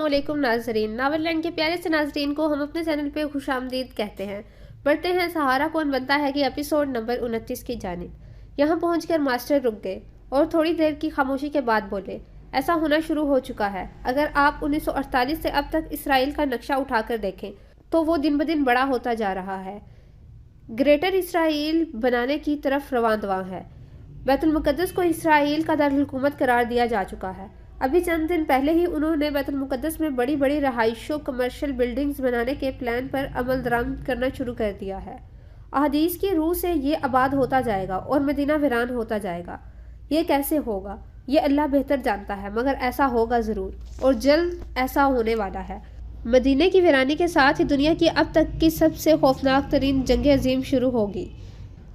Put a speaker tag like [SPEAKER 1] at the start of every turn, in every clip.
[SPEAKER 1] السلام علیکم ناظرین، ناول لینڈ کے پیارے سے ناظرین کو ہم اپنے چینل پہ خوش آمدید کہتے ہیں۔ بڑھتے ہیں سہارا کون بنتا ہے کہ ایپیسوڈ نمبر 29 کی جانب۔ یہاں پہنچ کر ماسٹر رک گئے اور تھوڑی دیر کی خاموشی کے بعد بولے، ایسا ہونا شروع ہو چکا ہے۔ اگر آپ 1948 سے اب تک اسرائیل کا نقشہ اٹھا کر دیکھیں تو وہ دن بدن بڑا ہوتا جا رہا ہے، گریٹر اسرائیل بنانے کی طرف رواں دواں ہے۔ بیت المقدس کو اسرائیل کا دارالحکومت قرار دیا جا چکا ہے۔ ابھی چند دن پہلے ہی انہوں نے بیت المقدس میں بڑی بڑی رہائشوں کمرشل بلڈنگز بنانے کے پلان پر عمل درآمد کرنا شروع کر دیا ہے۔ احادیث کی روح سے یہ آباد ہوتا جائے گا اور مدینہ ویران ہوتا جائے گا۔ یہ کیسے ہوگا یہ اللہ بہتر جانتا ہے، مگر ایسا ہوگا ضرور اور جلد ایسا ہونے والا ہے۔ مدینے کی ویرانی کے ساتھ ہی دنیا کی اب تک کی سب سے خوفناک ترین جنگ عظیم شروع ہوگی،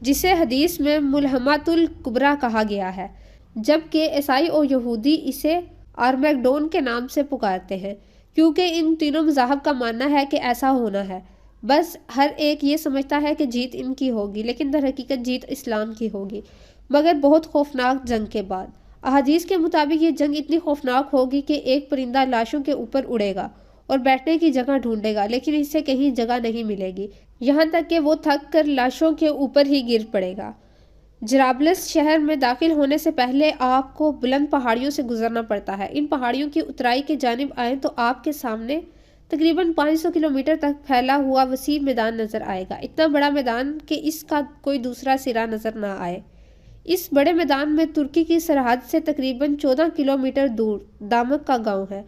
[SPEAKER 1] جسے حدیث میں ملحمۃ الکبریٰ کہا گیا ہے، جبکہ عیسائی اور یہودی اسے آرمیگڈون کے نام سے پکارتے ہیں، کیونکہ ان تینوں مذاہب کا ماننا ہے کہ ایسا ہونا ہے۔ بس ہر ایک یہ سمجھتا ہے کہ جیت ان کی ہوگی، لیکن در حقیقت جیت اسلام کی ہوگی، مگر بہت خوفناک جنگ کے بعد۔ احادیث کے مطابق یہ جنگ اتنی خوفناک ہوگی کہ ایک پرندہ لاشوں کے اوپر اڑے گا اور بیٹھنے کی جگہ ڈھونڈے گا، لیکن اسے کہیں جگہ نہیں ملے گی، یہاں تک کہ وہ تھک کر لاشوں کے اوپر ہی گر پڑے گا۔ جرابلس شہر میں داخل ہونے سے پہلے آپ کو بلند پہاڑیوں سے گزرنا پڑتا ہے۔ ان پہاڑیوں کی اترائی کی جانب آئیں تو آپ کے سامنے تقریباً 500 کلومیٹر تک پھیلا ہوا وسیع میدان نظر آئے گا، اتنا بڑا میدان کہ اس کا کوئی دوسرا سرا نظر نہ آئے۔ اس بڑے میدان میں ترکی کی سرحد سے تقریباً 14 کلومیٹر دور دامک کا گاؤں ہے،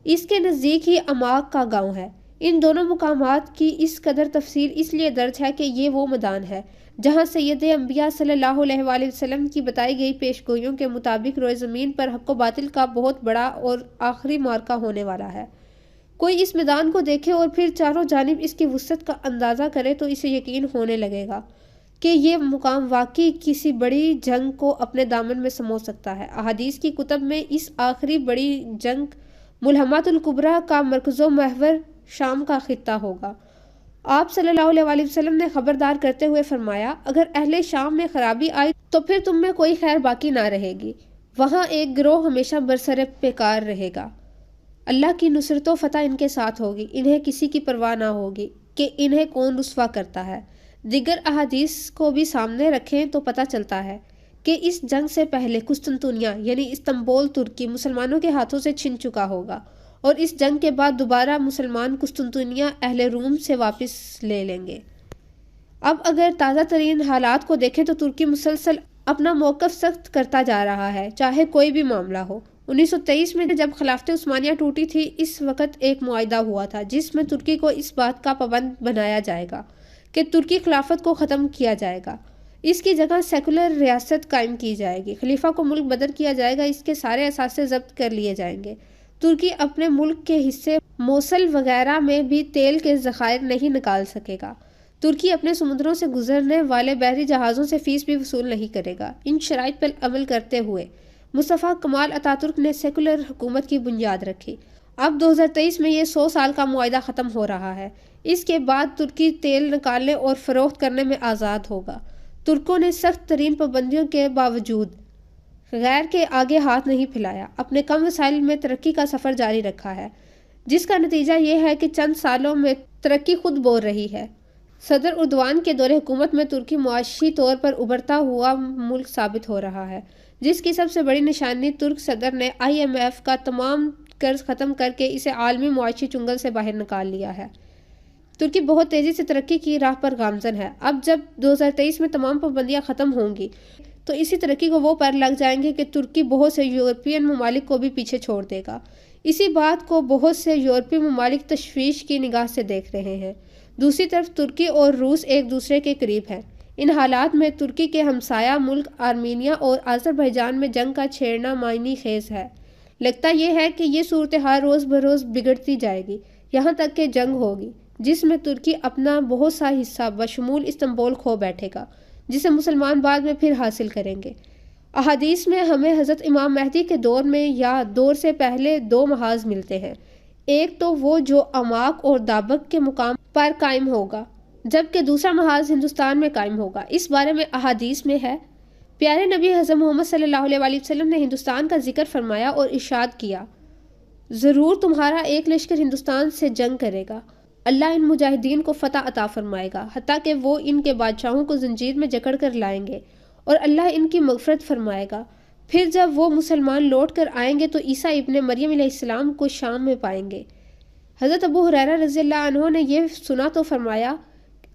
[SPEAKER 1] اس کے نزدیک ہی عماق کا گاؤں ہے۔ ان دونوں مقامات کی اس قدر تفصیل اس لیے درج ہے کہ یہ وہ میدان ہے جہاں سید انبیاء صلی اللہ علیہ وآلہ وسلم کی بتائی گئی پیش گوئیوں کے مطابق روئے زمین پر حق و باطل کا بہت بڑا اور آخری معرکہ ہونے والا ہے۔ کوئی اس میدان کو دیکھے اور پھر چاروں جانب اس کی وسعت کا اندازہ کرے تو اسے یقین ہونے لگے گا کہ یہ مقام واقعی کسی بڑی جنگ کو اپنے دامن میں سمو سکتا ہے۔ احادیث کی کتب میں اس آخری بڑی جنگ ملحمۃ الکبریٰ کا مرکز و محور شام کا خطہ ہوگا۔ آپ صلی اللہ علیہ وآلہ وسلم نے خبردار کرتے ہوئے فرمایا، اگر اہل شام میں خرابی آئی تو پھر تم میں کوئی خیر باقی نہ رہے گی، وہاں ایک گروہ ہمیشہ برسر پیکار رہے گا۔ اللہ کی نصرت و فتح ان کے ساتھ ہوگی، انہیں کسی کی پرواہ نہ ہوگی کہ انہیں کون رسوا کرتا ہے۔ دیگر احادیث کو بھی سامنے رکھیں تو پتہ چلتا ہے کہ اس جنگ سے پہلے قسطنطنیہ یعنی استنبول ترکی مسلمانوں کے ہاتھوں سے چھن چکا ہوگا، اور اس جنگ کے بعد دوبارہ مسلمان قسطنطنیہ اہل روم سے واپس لے لیں گے۔ اب اگر تازہ ترین حالات کو دیکھیں تو ترکی مسلسل اپنا موقف سخت کرتا جا رہا ہے، چاہے کوئی بھی معاملہ ہو۔ 1923 میں جب خلافت عثمانیہ ٹوٹی تھی، اس وقت ایک معاہدہ ہوا تھا جس میں ترکی کو اس بات کا پابند بنایا جائے گا کہ ترکی خلافت کو ختم کیا جائے گا، اس کی جگہ سیکولر ریاست قائم کی جائے گی، خلیفہ کو ملک بدر کیا جائے گا، اس کے سارے اثاثے ضبط کر لیے جائیں گے۔ ترکی اپنے ملک کے حصے موصل وغیرہ میں بھی تیل کے ذخائر نہیں نکال سکے گا۔ ترکی اپنے سمندروں سے گزرنے والے بحری جہازوں سے فیس بھی وصول نہیں کرے گا۔ ان شرائط پر عمل کرتے ہوئے مصطفیٰ کمال اتاترک نے سیکولر حکومت کی بنیاد رکھی۔ اب 2023 میں یہ 100 سال کا معاہدہ ختم ہو رہا ہے۔ اس کے بعد ترکی تیل نکالنے اور فروخت کرنے میں آزاد ہوگا۔ ترکوں نے سخت ترین پابندیوں کے باوجود غیر کے آگے ہاتھ نہیں پھیلایا، اپنے کم وسائل میں ترقی کا سفر جاری رکھا ہے، جس کا نتیجہ یہ ہے کہ چند سالوں میں ترقی خود بول رہی ہے۔ صدر اردوان کے دور حکومت میں ترکی معاشی طور پر ابھرتا ہوا ملک ثابت ہو رہا ہے، جس کی سب سے بڑی نشانی ترک صدر نے IMF کا تمام قرض ختم کر کے اسے عالمی معاشی چنگل سے باہر نکال لیا ہے۔ ترکی بہت تیزی سے ترقی کی راہ پر گامزن ہے۔ اب جب 2023 میں تمام پابندیاں ختم ہوں گی تو اسی ترقی کو وہ پر لگ جائیں گے کہ ترکی بہت سے یورپین ممالک کو بھی پیچھے چھوڑ دے گا۔ اسی بات کو بہت سے یورپی ممالک تشویش کی نگاہ سے دیکھ رہے ہیں۔ دوسری طرف ترکی اور روس ایک دوسرے کے قریب ہیں۔ ان حالات میں ترکی کے ہمسایہ ملک آرمینیا اور آذربائیجان میں جنگ کا چھیڑنا معنی خیز ہے۔ لگتا یہ ہے کہ یہ صورتحال روز بروز بگڑتی جائے گی، یہاں تک کہ جنگ ہوگی جس میں ترکی اپنا بہت سا حصہ بشمول استنبول کھو بیٹھے گا، جسے مسلمان بعد میں پھر حاصل کریں گے۔ احادیث میں ہمیں حضرت امام مہدی کے دور میں یا دور سے پہلے 2 محاذ ملتے ہیں۔ ایک تو وہ جو عماق اور دابق کے مقام پر قائم ہوگا، جبکہ دوسرا محاذ ہندوستان میں قائم ہوگا۔ اس بارے میں احادیث میں ہے، پیارے نبی حضرت محمد صلی اللہ علیہ وآلہ وسلم نے ہندوستان کا ذکر فرمایا اور ارشاد کیا، ضرور تمہارا ایک لشکر ہندوستان سے جنگ کرے گا، اللہ ان مجاہدین کو فتح عطا فرمائے گا، حتیٰ کہ وہ ان کے بادشاہوں کو زنجیر میں جکڑ کر لائیں گے، اور اللہ ان کی مغفرت فرمائے گا۔ پھر جب وہ مسلمان لوٹ کر آئیں گے تو عیسیٰ ابن مریم علیہ السلام کو شام میں پائیں گے۔ حضرت ابو ہریرہ رضی اللہ عنہ نے یہ سنا تو فرمایا،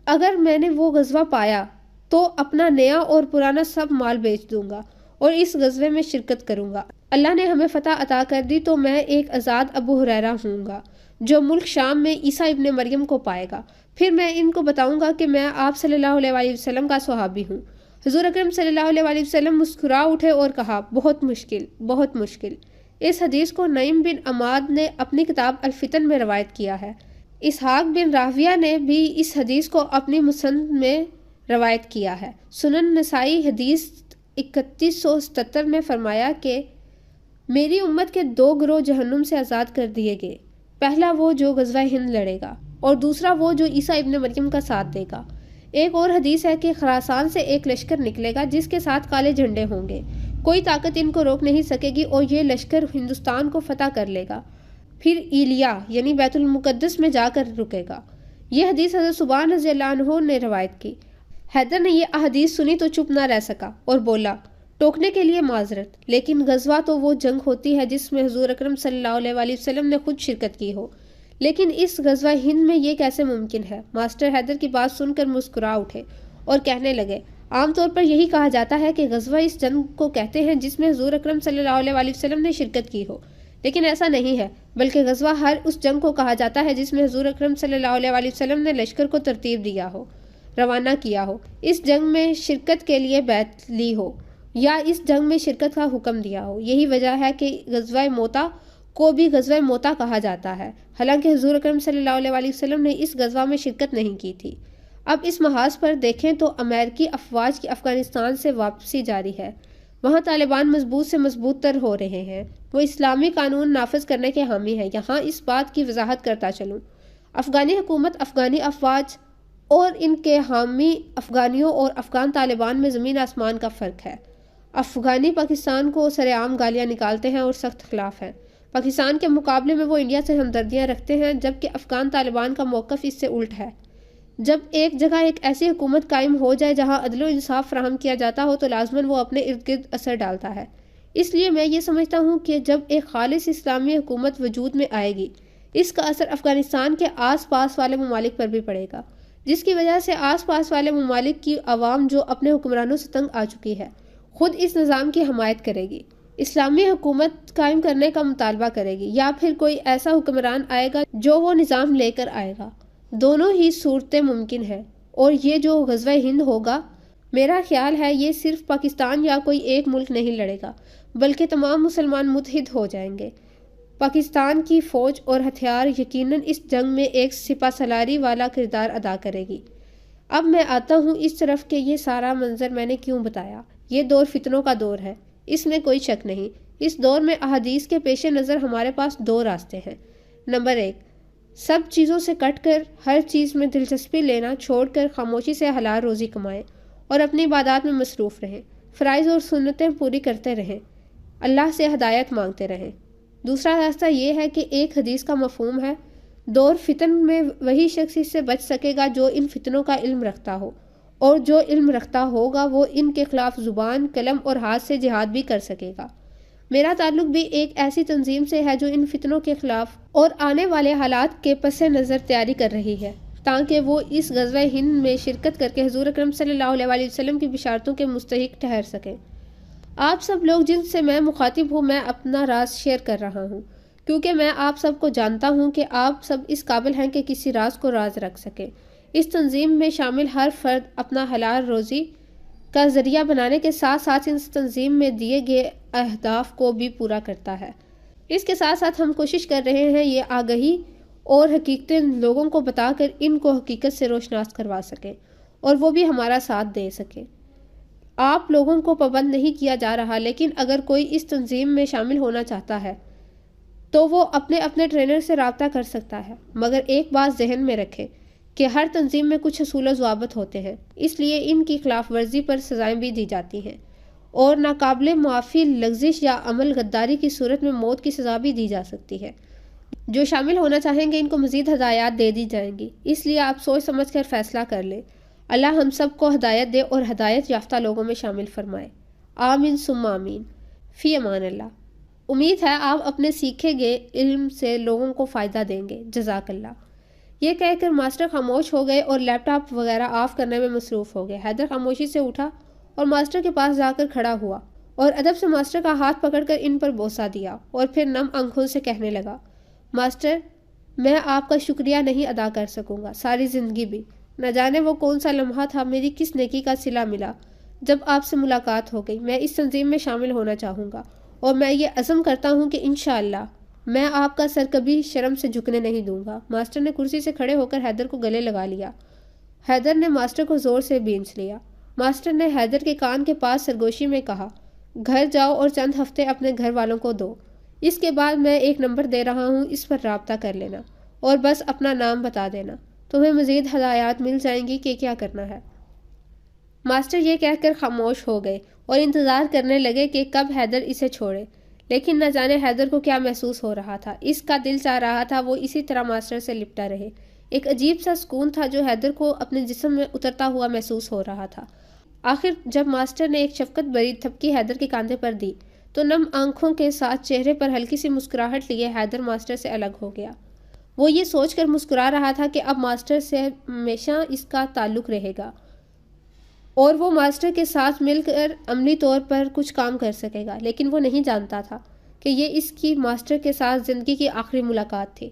[SPEAKER 1] اگر میں نے وہ غزوہ پایا تو اپنا نیا اور پرانا سب مال بیچ دوں گا اور اس غزوے میں شرکت کروں گا۔ اللہ نے ہمیں فتح عطا کر دی تو میں ایک آزاد ابو ہریرہ ہوں گا جو ملک شام میں عیسیٰ ابن مریم کو پائے گا۔ پھر میں ان کو بتاؤں گا کہ میں آپ صلی اللہ علیہ وآلہ وسلم کا صحابی ہوں۔ حضور اکرم صلی اللہ علیہ وآلہ وسلم مسکرا اٹھے اور کہا، بہت مشکل، بہت مشکل۔ اس حدیث کو نعیم بن عماد نے اپنی کتاب الفتن میں روایت کیا ہے۔ اسحاق بن راہویہ نے بھی اس حدیث کو اپنی مسند میں روایت کیا ہے۔ سنن نسائی حدیث 3177 میں فرمایا کہ میری امت کے 2 گروہ جہنم سے آزاد کر دیے گئے، پہلا وہ جو غزوہ ہند لڑے گا اور دوسرا وہ جو عیسیٰ ابن مریم کا ساتھ دے گا۔ ایک اور حدیث ہے کہ خراسان سے ایک لشکر نکلے گا جس کے ساتھ کالے جھنڈے ہوں گے، کوئی طاقت ان کو روک نہیں سکے گی اور یہ لشکر ہندوستان کو فتح کر لے گا، پھر ایلیا یعنی بیت المقدس میں جا کر رکے گا۔ یہ حدیث حضرت سبحان رضی اللہ عنہ نے روایت کی۔ حیدر نے یہ احادیث سنی تو چپ نہ رہ سکا اور بولا، ٹوکنے کے لیے معذرت، لیکن غزوہ تو وہ جنگ ہوتی ہے جس میں حضور اکرم صلی اللہ علیہ وآلہ وسلم نے خود شرکت کی ہو، لیکن اس غزوہ ہند میں یہ کیسے ممکن ہے؟ ماسٹر حیدر کی بات سن کر مسکرا اٹھے اور کہنے لگے، عام طور پر یہی کہا جاتا ہے کہ غزوہ اس جنگ کو کہتے ہیں جس میں حضور اکرم صلی اللہ علیہ وآلہ وسلم نے شرکت کی ہو، لیکن ایسا نہیں ہے، بلکہ غزوہ ہر اس جنگ کو کہا جاتا ہے جس میں حضور اکرم صلی اللہ علیہ وآلہ وسلم نے لشکر کو ترتیب دیا ہو، روانہ کیا ہو، اس جنگ میں شرکت کے لیے بیعت لی ہو یا اس جنگ میں شرکت کا حکم دیا ہو۔ یہی وجہ ہے کہ غزوہ موتا کو بھی غزوہ موتا کہا جاتا ہے، حالانکہ حضور اکرم صلی اللہ علیہ وآلہ وسلم نے اس غزوہ میں شرکت نہیں کی تھی۔ اب اس محاذ پر دیکھیں تو امریکی افواج کی افغانستان سے واپسی جاری ہے، وہاں طالبان مضبوط سے مضبوط تر ہو رہے ہیں، وہ اسلامی قانون نافذ کرنے کے حامی ہیں۔ یہاں اس بات کی وضاحت کرتا چلوں، افغانی حکومت، افغانی افواج اور ان کے حامی افغانیوں اور افغان طالبان میں زمین آسمان کا فرق ہے۔ افغانی پاکستان کو سرعام گالیاں نکالتے ہیں اور سخت خلاف ہیں، پاکستان کے مقابلے میں وہ انڈیا سے ہمدردیاں رکھتے ہیں، جبکہ افغان طالبان کا موقف اس سے الٹ ہے۔ جب ایک جگہ ایک ایسی حکومت قائم ہو جائے جہاں عدل و انصاف فراہم کیا جاتا ہو تو لازماً وہ اپنے ارد گرد اثر ڈالتا ہے۔ اس لیے میں یہ سمجھتا ہوں کہ جب ایک خالص اسلامی حکومت وجود میں آئے گی، اس کا اثر افغانستان کے آس پاس والے ممالک پر بھی پڑے گا، جس کی وجہ سے آس پاس والے ممالک کی عوام جو اپنے حکمرانوں سے تنگ آ چکی ہے، خود اس نظام کی حمایت کرے گی، اسلامی حکومت قائم کرنے کا مطالبہ کرے گی، یا پھر کوئی ایسا حکمران آئے گا جو وہ نظام لے کر آئے گا۔ دونوں ہی صورتیں ممکن ہیں، اور یہ جو غزوہ ہند ہوگا، میرا خیال ہے یہ صرف پاکستان یا کوئی ایک ملک نہیں لڑے گا، بلکہ تمام مسلمان متحد ہو جائیں گے۔ پاکستان کی فوج اور ہتھیار یقیناً اس جنگ میں ایک سپہ سالاری والا کردار ادا کرے گی۔ اب میں آتا ہوں اس طرف کہ یہ سارا منظر میں نے کیوں بتایا۔ یہ دور فتنوں کا دور ہے، اس میں کوئی شک نہیں۔ اس دور میں احادیث کے پیش نظر ہمارے پاس 2 راستے ہیں۔ نمبر 1، سب چیزوں سے کٹ کر ہر چیز میں دلچسپی لینا چھوڑ کر خاموشی سے حلال روزی کمائیں اور اپنی عبادات میں مصروف رہیں، فرائض اور سنتیں پوری کرتے رہیں، اللہ سے ہدایت مانگتے رہیں۔ دوسرا راستہ یہ ہے کہ ایک حدیث کا مفہوم ہے، دور فتن میں وہی شخص اس سے بچ سکے گا جو ان فتنوں کا علم رکھتا ہو، اور جو علم رکھتا ہوگا وہ ان کے خلاف زبان، قلم اور ہاتھ سے جہاد بھی کر سکے گا۔ میرا تعلق بھی ایک ایسی تنظیم سے ہے جو ان فتنوں کے خلاف اور آنے والے حالات کے پس نظر تیاری کر رہی ہے، تاکہ وہ اس غزوہ ہند میں شرکت کر کے حضور اکرم صلی اللہ علیہ وآلہ وسلم کی بشارتوں کے مستحق ٹھہر سکیں۔ آپ سب لوگ جن سے میں مخاطب ہوں، میں اپنا راز شیئر کر رہا ہوں، کیونکہ میں آپ سب کو جانتا ہوں کہ آپ سب اس قابل ہیں کہ کسی راز کو راز رکھ سکیں۔ اس تنظیم میں شامل ہر فرد اپنا حلال روزی کا ذریعہ بنانے کے ساتھ ساتھ اس تنظیم میں دیے گئے اہداف کو بھی پورا کرتا ہے۔ اس کے ساتھ ساتھ ہم کوشش کر رہے ہیں یہ آگہی اور حقیقتیں لوگوں کو بتا کر ان کو حقیقت سے روشناس کروا سکیں اور وہ بھی ہمارا ساتھ دے سکیں۔ آپ لوگوں کو پابند نہیں کیا جا رہا، لیکن اگر کوئی اس تنظیم میں شامل ہونا چاہتا ہے تو وہ اپنے اپنے ٹرینر سے رابطہ کر سکتا ہے، مگر ایک بات ذہن میں رکھیں کہ ہر تنظیم میں کچھ اصول و ضوابط ہوتے ہیں، اس لیے ان کی خلاف ورزی پر سزائیں بھی دی جاتی ہیں، اور ناقابل معافی لغزش یا عمل غداری کی صورت میں موت کی سزا بھی دی جا سکتی ہے۔ جو شامل ہونا چاہیں گے ان کو مزید ہدایات دے دی جائیں گی، اس لیے آپ سوچ سمجھ کر فیصلہ کر لیں۔ اللہ ہم سب کو ہدایت دے اور ہدایت یافتہ لوگوں میں شامل فرمائے۔ آمین ثم آمین۔ فی امان اللہ۔ امید ہے آپ اپنے سیکھے گئے علم سے لوگوں کو فائدہ دیں گے۔ جزاک اللہ۔ یہ کہہ کر ماسٹر خاموش ہو گئے اور لیپ ٹاپ وغیرہ آف کرنے میں مصروف ہو گئے۔ حیدر خاموشی سے اٹھا اور ماسٹر کے پاس جا کر کھڑا ہوا اور ادب سے ماسٹر کا ہاتھ پکڑ کر ان پر بوسہ دیا اور پھر نم آنکھوں سے کہنے لگا، ماسٹر میں آپ کا شکریہ نہیں ادا کر سکوں گا ساری زندگی بھی۔ نہ جانے وہ کون سا لمحہ تھا، میری کس نیکی کا صلہ ملا جب آپ سے ملاقات ہو گئی۔ میں اس تنظیم میں شامل ہونا چاہوں گا اور میں یہ عزم کرتا ہوں کہ انشاءاللہ میں آپ کا سر کبھی شرم سے جھکنے نہیں دوں گا۔ ماسٹر نے کرسی سے کھڑے ہو کر حیدر کو گلے لگا لیا۔ حیدر نے ماسٹر کو زور سے بینچ لیا۔ ماسٹر نے حیدر کے کان کے پاس سرگوشی میں کہا، گھر جاؤ اور چند ہفتے اپنے گھر والوں کو دو۔ اس کے بعد میں ایک نمبر دے رہا ہوں، اس پر رابطہ کر لینا اور بس اپنا نام بتا دینا، تمہیں مزید ہدایات مل جائیں گی کہ کیا کرنا ہے۔ ماسٹر یہ کہہ کر خاموش ہو گئے اور انتظار کرنے لگے کہ کب حیدر اسے چھوڑے، لیکن نہ جانے حیدر کو کیا محسوس ہو رہا تھا۔ اس کا دل چاہ رہا تھا وہ اسی طرح ماسٹر سے لپٹا رہے۔ ایک عجیب سا سکون تھا جو حیدر کو اپنے جسم میں اترتا ہوا محسوس ہو رہا تھا۔ آخر جب ماسٹر نے ایک شفقت بھری تھپکی حیدر کے کاندھے پر دی تو نم آنکھوں کے ساتھ چہرے پر ہلکی سی مسکراہٹ لیے حیدر ماسٹر سے الگ ہو گیا۔ وہ یہ سوچ کر مسکرا رہا تھا کہ اب ماسٹر سے ہمیشہ اس کا تعلق رہے گا اور وہ ماسٹر کے ساتھ مل کر عملی طور پر کچھ کام کر سکے گا، لیکن وہ نہیں جانتا تھا کہ یہ اس کی ماسٹر کے ساتھ زندگی کی آخری ملاقات تھی۔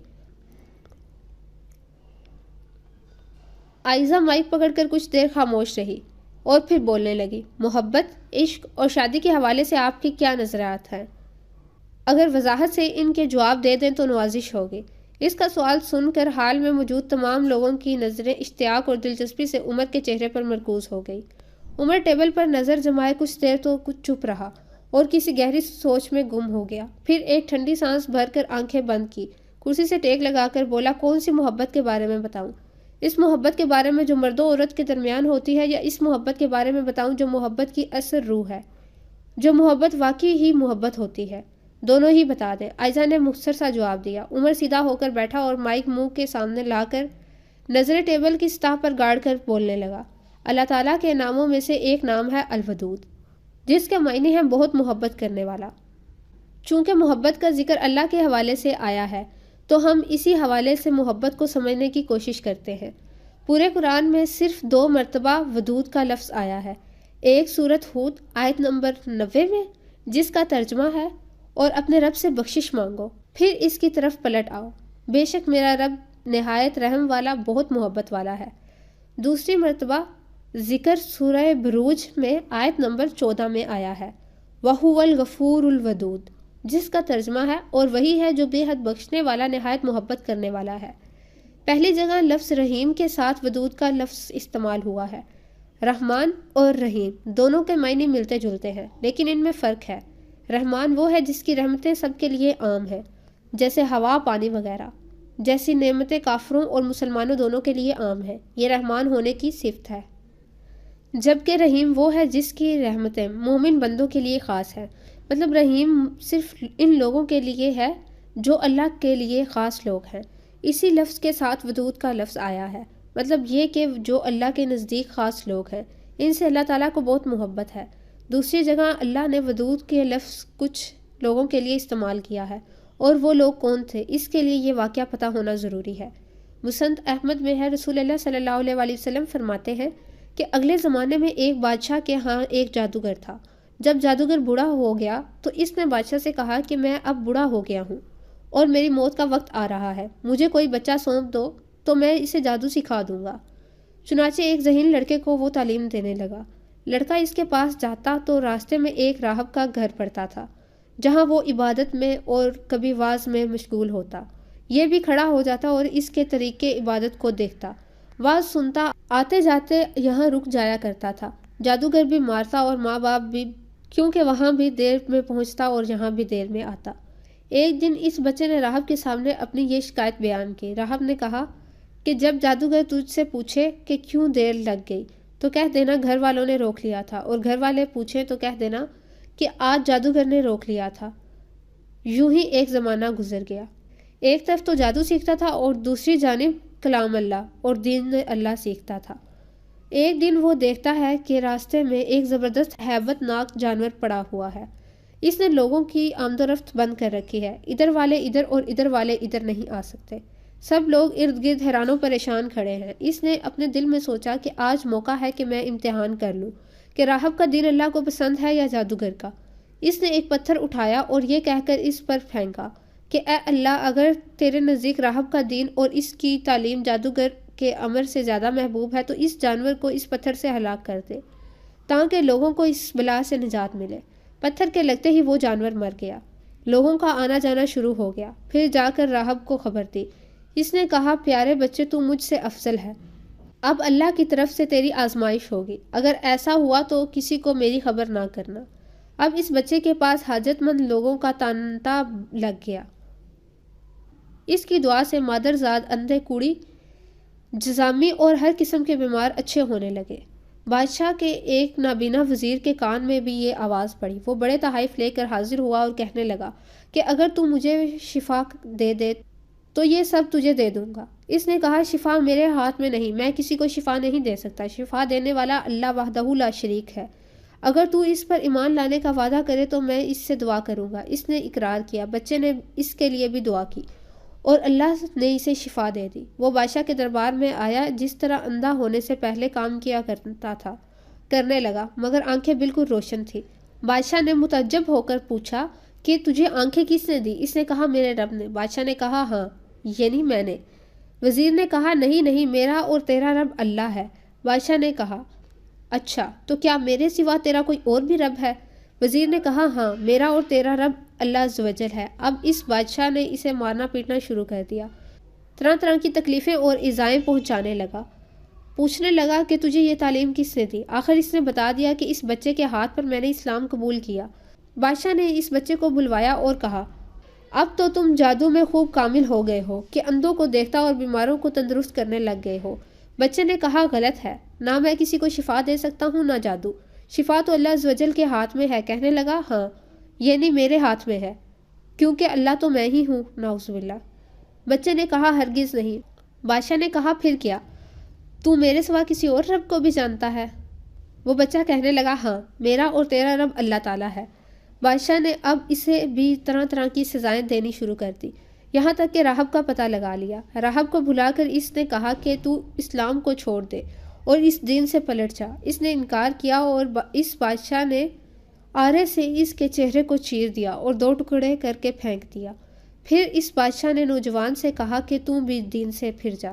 [SPEAKER 1] عائزہ مائک پکڑ کر کچھ دیر خاموش رہی اور پھر بولنے لگی، محبت، عشق اور شادی کے حوالے سے آپ کی کیا نظریات ہیں؟ اگر وضاحت سے ان کے جواب دے دیں تو نوازش ہوگی۔ اس کا سوال سن کر حال میں موجود تمام لوگوں کی نظریں اشتیاق اور دلچسپی سے عمر کے چہرے پر مرکوز ہو گئی۔ عمر ٹیبل پر نظر جمائے کچھ دیر تو کچھ چپ رہا اور کسی گہری سوچ میں گم ہو گیا۔ پھر ایک ٹھنڈی سانس بھر کر آنکھیں بند کی، کرسی سے ٹیک لگا کر بولا، کون سی محبت کے بارے میں بتاؤں؟ اس محبت کے بارے میں جو مرد و عورت کے درمیان ہوتی ہے، یا اس محبت کے بارے میں بتاؤں جو محبت کی اصل روح ہے، جو محبت واقعی ہی محبت ہوتی ہے؟ دونوں ہی بتا دیں، عائزہ نے مختصر سا جواب دیا۔ عمر سیدھا ہو کر بیٹھا اور مائک منہ کے سامنے لا کر نظریں ٹیبل کی سطح پر گاڑ کر بولنے لگا، اللہ تعالیٰ کے ناموں میں سے ایک نام ہے الودود، جس کے معنی ہے بہت محبت کرنے والا۔ چونکہ محبت کا ذکر اللہ کے حوالے سے آیا ہے تو ہم اسی حوالے سے محبت کو سمجھنے کی کوشش کرتے ہیں۔ پورے قرآن میں صرف 2 مرتبہ ودود کا لفظ آیا ہے، ایک سورۃ ہود آیت نمبر 90 میں، جس کا ترجمہ ہے، اور اپنے رب سے بخشش مانگو، پھر اس کی طرف پلٹ آؤ، بے شک میرا رب نہایت رحم والا بہت محبت والا ہے۔ دوسری مرتبہ ذکر سورہ بروج میں آیت نمبر 14 میں آیا ہے، وَهُوَ الْغَفُورُ الْوَدُودُ، جس کا ترجمہ ہے، اور وہی ہے جو بے حد بخشنے والا نہایت محبت کرنے والا ہے۔ پہلی جگہ لفظ رحیم کے ساتھ ودود کا لفظ استعمال ہوا ہے۔ رحمان اور رحیم دونوں کے معنی ملتے جلتے ہیں، لیکن ان میں فرق ہے۔ رحمان وہ ہے جس کی رحمتیں سب کے لیے عام ہیں، جیسے ہوا، پانی وغیرہ، جیسی نعمتیں کافروں اور مسلمانوں دونوں کے لیے عام ہیں۔ یہ رحمان ہونے کی صفت ہے۔ جبکہ رحیم وہ ہے جس کی رحمتیں مومن بندوں کے لیے خاص ہیں، مطلب رحیم صرف ان لوگوں کے لیے ہے جو اللہ کے لیے خاص لوگ ہیں۔ اسی لفظ کے ساتھ ودود کا لفظ آیا ہے، مطلب یہ کہ جو اللہ کے نزدیک خاص لوگ ہیں، ان سے اللہ تعالیٰ کو بہت محبت ہے۔ دوسری جگہ اللہ نے ودود کے لفظ کچھ لوگوں کے لیے استعمال کیا ہے، اور وہ لوگ کون تھے اس کے لیے یہ واقعہ پتہ ہونا ضروری ہے۔ مسند احمد میں ہے، رسول اللہ صلی اللہ علیہ وآلہ وسلم فرماتے ہیں کہ اگلے زمانے میں ایک بادشاہ کے ہاں ایک جادوگر تھا۔ جب جادوگر بوڑھا ہو گیا تو اس نے بادشاہ سے کہا کہ میں اب بوڑھا ہو گیا ہوں اور میری موت کا وقت آ رہا ہے، مجھے کوئی بچہ سونپ دو تو میں اسے جادو سکھا دوں گا۔ چنانچہ ایک ذہین لڑکے کو وہ تعلیم دینے لگا۔ لڑکا اس کے پاس جاتا تو راستے میں ایک راہب کا گھر پڑتا تھا، جہاں وہ عبادت میں اور کبھی واعظ میں مشغول ہوتا۔ یہ بھی کھڑا ہو جاتا اور اس کے طریقے عبادت کو دیکھتا، واعظ سنتا، آتے جاتے یہاں رک جایا کرتا تھا۔ جادوگر بھی مارتا اور ماں باپ بھی، کیونکہ وہاں بھی دیر میں پہنچتا اور یہاں بھی دیر میں آتا۔ ایک دن اس بچے نے راہب کے سامنے اپنی یہ شکایت بیان کی۔ راہب نے کہا کہ جب جادوگر تجھ سے پوچھے کہ کیوں دیر لگ گئی تو کہہ دینا گھر والوں نے روک لیا تھا، اور گھر والے پوچھیں تو کہہ دینا کہ آج جادوگر نے روک لیا تھا۔ یوں ہی ایک زمانہ گزر گیا۔ ایک طرف تو جادو سیکھتا تھا اور دوسری جانب کلام اللہ اور دین اللہ سیکھتا تھا۔ ایک دن وہ دیکھتا ہے کہ راستے میں ایک زبردست ہیبت ناک جانور پڑا ہوا ہے۔ اس نے لوگوں کی آمد و رفت بند کر رکھی ہے، ادھر والے ادھر اور ادھر والے ادھر نہیں آ سکتے۔ سب لوگ ارد گرد حیران و پریشان کھڑے ہیں۔ اس نے اپنے دل میں سوچا کہ آج موقع ہے کہ میں امتحان کر لوں کہ راہب کا دین اللہ کو پسند ہے یا جادوگر کا۔ اس نے ایک پتھر اٹھایا اور یہ کہہ کر اس پر پھینکا کہ اے اللہ، اگر تیرے نزدیک راہب کا دین اور اس کی تعلیم جادوگر کے امر سے زیادہ محبوب ہے تو اس جانور کو اس پتھر سے ہلاک کر دے تاکہ لوگوں کو اس بلا سے نجات ملے۔ پتھر کے لگتے ہی وہ جانور مر گیا۔ لوگوں کا آنا جانا شروع ہو گیا۔ پھر جا کر راہب کو خبر دی۔ اس نے کہا، پیارے بچے، تو مجھ سے افضل ہے۔ اب اللہ کی طرف سے تیری آزمائش ہوگی۔ اگر ایسا ہوا تو کسی کو میری خبر نہ کرنا۔ اب اس بچے کے پاس حاجت مند لوگوں کا تانتا لگ گیا۔ اس کی دعا سے مادرزاد، اندھے، کوڑی، جذامی اور ہر قسم کے بیمار اچھے ہونے لگے۔ بادشاہ کے ایک نابینا وزیر کے کان میں بھی یہ آواز پڑی۔ وہ بڑے تحائف لے کر حاضر ہوا اور کہنے لگا کہ اگر تو مجھے شفا دے تو یہ سب تجھے دے دوں گا۔ اس نے کہا، شفا میرے ہاتھ میں نہیں، میں کسی کو شفا نہیں دے سکتا۔ شفا دینے والا اللہ وحدہ لا شریک ہے۔ اگر تو اس پر ایمان لانے کا وعدہ کرے تو میں اس سے دعا کروں گا۔ اس نے اقرار کیا۔ بچے نے اس کے لیے بھی دعا کی اور اللہ نے اسے شفا دے دی۔ وہ بادشاہ کے دربار میں آیا، جس طرح اندھا ہونے سے پہلے کام کیا کرتا تھا کرنے لگا، مگر آنکھیں بالکل روشن تھی۔ بادشاہ نے متعجب ہو کر پوچھا کہ تجھے آنکھیں کس نے دی؟ اس نے کہا، میرے رب نے۔ بادشاہ نے کہا، ہاں، یعنی میں نے۔ وزیر نے کہا، نہیں، میرا اور تیرا رب اللہ ہے۔ بادشاہ نے کہا، اچھا، تو کیا میرے سوا تیرا کوئی اور بھی رب ہے؟ وزیر نے کہا، ہاں، میرا اور تیرا رب اللہ عز و جل ہے۔ اب اس بادشاہ نے اسے مارنا پیٹنا شروع کر دیا، طرح طرح کی تکلیفیں اور ایذائیں پہنچانے لگا۔ پوچھنے لگا کہ تجھے یہ تعلیم کس نے دی؟ آخر اس نے بتا دیا کہ اس بچے کے ہاتھ پر میں نے اسلام قبول کیا۔ بادشاہ نے اس بچے کو بلوایا اور کہا، اب تو تم جادو میں خوب کامل ہو گئے ہو کہ اندھوں کو دیکھتا اور بیماروں کو تندرست کرنے لگ گئے ہو۔ بچے نے کہا، غلط ہے، نہ میں کسی کو شفا دے سکتا ہوں نہ جادو، شفا تو اللہ عز و جل کے ہاتھ میں ہے۔ کہنے لگا، ہاں، یعنی میرے ہاتھ میں ہے، کیونکہ اللہ تو میں ہی ہوں، نعوذ باللہ۔ بچے نے کہا، ہرگز نہیں۔ بادشاہ نے کہا، پھر کیا تو میرے سوا کسی اور رب کو بھی جانتا ہے؟ وہ بچہ کہنے لگا، ہاں، میرا اور تیرا رب اللہ تعالیٰ ہے۔ بادشاہ نے اب اسے بھی طرح طرح کی سزائیں دینی شروع کر دی، یہاں تک کہ راہب کا پتہ لگا لیا۔ راہب کو بلا کر اس نے کہا کہ تو اسلام کو چھوڑ دے اور اس دین سے پلٹ جا۔ اس نے انکار کیا اور اس بادشاہ نے آرے سے اس کے چہرے کو چیر دیا اور 2 ٹکڑے کر کے پھینک دیا۔ پھر اس بادشاہ نے نوجوان سے کہا کہ تو بھی دین سے پھر جا،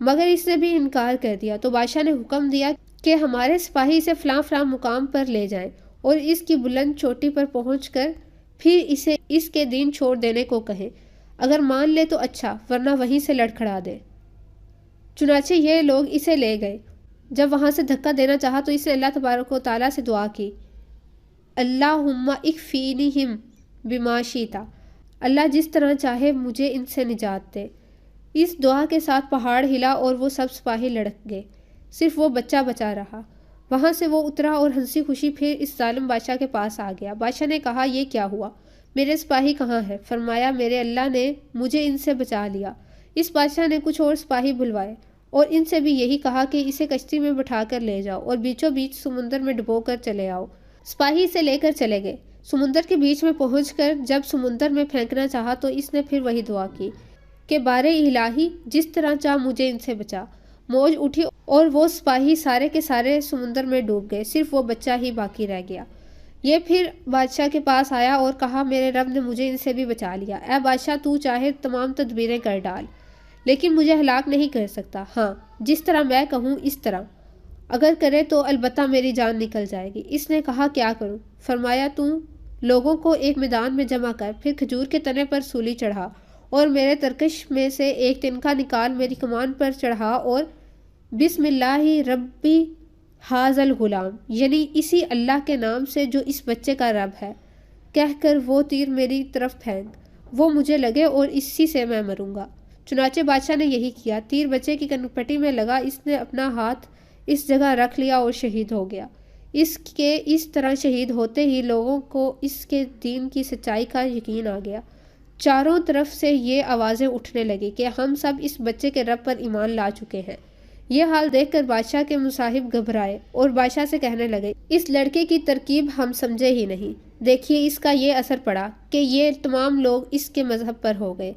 [SPEAKER 1] مگر اس نے بھی انکار کر دیا۔ تو بادشاہ نے حکم دیا کہ ہمارے سپاہی اسے فلاں فلاں مقام پر لے جائیں اور اس کی بلند چوٹی پر پہنچ کر پھر اسے اس کے دین چھوڑ دینے کو کہیں۔ اگر مان لے تو اچھا، ورنہ وہیں سے لڑکھڑا دے۔ چنانچہ یہ لوگ اسے لے گئے۔ جب وہاں سے دھکا دینا چاہا تو اس نے اللہ تبارک و تعالیٰ سے دعا کی، اللہم اکفینہم بما شئت، اللہ جس طرح چاہے مجھے ان سے نجات دے۔ اس دعا کے ساتھ پہاڑ ہلا اور وہ سب سپاہی لڑک گئے، صرف وہ بچہ بچا رہا۔ وہاں سے وہ اترا اور ہنسی خوشی پھر اس ظالم بادشاہ کے پاس آ گیا۔ بادشاہ نے کہا، یہ کیا ہوا؟ میرے سپاہی کہاں ہیں؟ فرمایا، میرے اللہ نے مجھے ان سے بچا لیا۔ اس بادشاہ نے کچھ اور سپاہی بلوائے اور ان سے بھی یہی کہا کہ اسے کشتی میں بٹھا کر لے جاؤ اور بیچوں بیچ سمندر میں ڈبو کر چلے آؤ۔ سپاہی اسے لے کر چلے گئے۔ سمندر کے بیچ میں پہنچ کر جب سمندر میں پھینکنا چاہا تو اس نے پھر وہی دعا کی کہ بار الہی، جس طرح چاہ مجھے ان سے بچا۔ موج اٹھی اور وہ سپاہی سارے کے سارے سمندر میں ڈوب گئے، صرف وہ بچہ ہی باقی رہ گیا۔ یہ پھر بادشاہ کے پاس آیا اور کہا، میرے رب نے مجھے ان سے بھی بچا لیا۔ اے بادشاہ، تو چاہے تمام تدبیریں کر ڈال، لیکن مجھے ہلاک نہیں کر سکتا۔ ہاں، جس طرح میں کہوں اس طرح اگر کرے تو البتہ میری جان نکل جائے گی۔ اس نے کہا، کیا کروں؟ فرمایا، تو لوگوں کو ایک میدان میں جمع کر، پھر کھجور کے تنے پر سولی چڑھا اور میرے ترکش میں سے ایک تنکا نکال میری کمان پر چڑھا اور بسم اللہ ربی ھذا الغلام، یعنی اسی اللہ کے نام سے جو اس بچے کا رب ہے، کہہ کر وہ تیر میری طرف پھینک، وہ مجھے لگے اور اسی سے میں مروں گا۔ چنانچہ بادشاہ نے یہی کیا۔ تیر بچے کی کنپٹی میں لگا، اس نے اپنا ہاتھ اس جگہ رکھ لیا اور شہید ہو گیا۔ اس کے اس طرح شہید ہوتے ہی لوگوں کو اس کے دین کی سچائی کا یقین آ گیا۔ چاروں طرف سے یہ آوازیں اٹھنے لگی کہ ہم سب اس بچے کے رب پر ایمان لا چکے ہیں۔ یہ حال دیکھ کر بادشاہ کے مصاحب گھبرائے اور بادشاہ سے کہنے لگے، اس لڑکے کی ترکیب ہم سمجھے ہی نہیں، دیکھیے اس کا یہ اثر پڑا کہ یہ تمام لوگ اس کے مذہب پر ہو گئے۔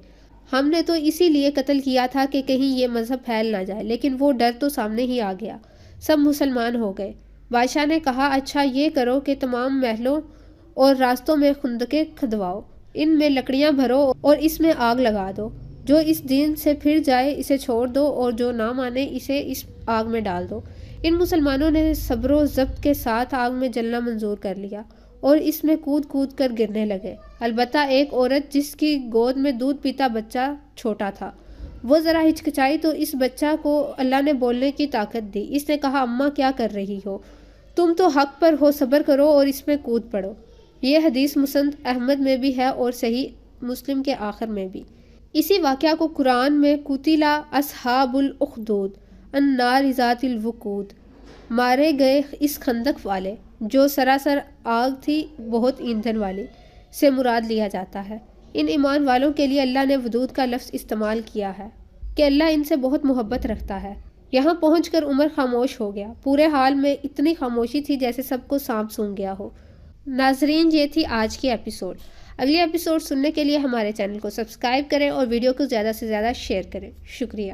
[SPEAKER 1] ہم نے تو اسی لیے قتل کیا تھا کہ کہیں یہ مذہب پھیل نہ جائے، لیکن وہ ڈر تو سامنے ہی آ گیا، سب مسلمان ہو گئے۔ بادشاہ نے کہا، اچھا یہ کرو کہ تمام محلوں اور راستوں میں خندقیں کھدواؤ، ان میں لکڑیاں بھرو اور اس میں آگ لگا دو، جو اس دین سے پھر جائے اسے چھوڑ دو اور جو نہ مانے اسے اس آگ میں ڈال دو۔ ان مسلمانوں نے صبر و ضبط کے ساتھ آگ میں جلنا منظور کر لیا اور اس میں کود کود کر گرنے لگے، البتہ ایک عورت جس کی گود میں دودھ پیتا بچہ چھوٹا تھا، وہ ذرا ہچکچائی تو اس بچہ کو اللہ نے بولنے کی طاقت دی۔ اس نے کہا، اماں کیا کر رہی ہو؟ تم تو حق پر ہو، صبر کرو اور اس میں کود پڑو۔ یہ حدیث مسند احمد میں بھی ہے اور صحیح مسلم کے آخر میں بھی۔ اسی واقعہ کو قرآن میں قتل اصحاب الاخدود النار ذات الوقود، مارے گئے اس خندق والے جو سراسر آگ تھی بہت ایندھن والی، سے مراد لیا جاتا ہے۔ ان ایمان والوں کے لیے اللہ نے ودود کا لفظ استعمال کیا ہے کہ اللہ ان سے بہت محبت رکھتا ہے۔ یہاں پہنچ کر عمر خاموش ہو گیا، پورے حال میں اتنی خاموشی تھی جیسے سب کو سانپ سونگھ گیا ہو۔ ناظرین، یہ تھی آج کی ایپیسوڈ۔ اگلی ایپیسوڈ سننے کے لیے ہمارے چینل کو سبسکرائب کریں اور ویڈیو کو زیادہ سے زیادہ شیئر کریں۔ شکریہ۔